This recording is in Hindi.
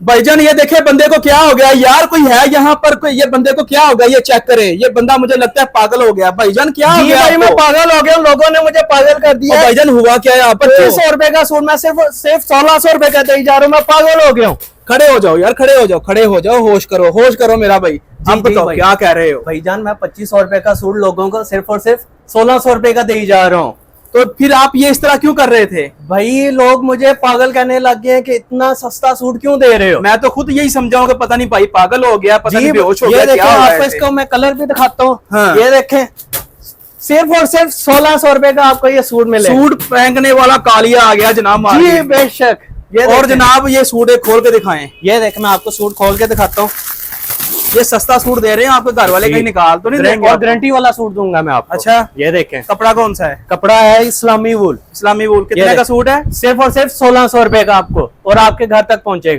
भाईजान ये देखे बंदे को क्या हो गया यार, कोई है यहाँ पर, कोई ये बंदे को क्या हो गया, ये चेक करे। ये बंदा मुझे लगता है पागल हो गया। भाईजान क्या हो गया? भाई मैं पागल हो गया, लोगों ने मुझे पागल कर दिया। भाईजान हुआ क्या है? 2500 रुपए का सूट मैं सिर्फ 1600 रुपए का दे जा रहा हूँ, मैं पागल हो गया हूँ। खड़े हो जाओ यार, खड़े हो जाओ, खड़े हो जाओ, होश करो मेरा भाई। आप बताओ भाई। क्या कह रहे हो? भाईजान मैं 2500 रुपए का सूट लोगों को सिर्फ और सिर्फ 1600 रुपए का दे जा रहा हूँ। तो फिर आप ये इस तरह क्यों कर रहे थे? भाई लोग मुझे पागल कहने लग गए हैं कि इतना सस्ता सूट क्यों दे रहे हो। मैं तो खुद यही समझाऊं कि पता नहीं भाई पागल हो गया, पता नहीं बेहोश हो गया, ये देखें, क्या हो आपको रहा है इसको मैं कलर भी दिखाता हूँ। हाँ। ये देखें, सिर्फ और सिर्फ 1600 रुपए का आपको ये सूट मिले। सूट फेंकने वाला कालिया आ गया जनाब जी मार्केट में। बेशक। ये और देखें। जनाब ये सूट एक खोल के दिखाएं। ये देख, मैं आपको सूट खोल के दिखाता हूँ। ये सस्ता सूट दे रहे हैं आपके घर वाले, कहीं निकाल तो नहीं देंगे? और गारंटी वाला सूट दूंगा मैं आपको। अच्छा, ये देखें, कपड़ा कौन सा है? कपड़ा है इस्लामी वूल। इस्लामी वूल। कितने का सूट है? सिर्फ और सिर्फ 1600 रुपए का आपको, और आपके घर तक पहुंचेगा।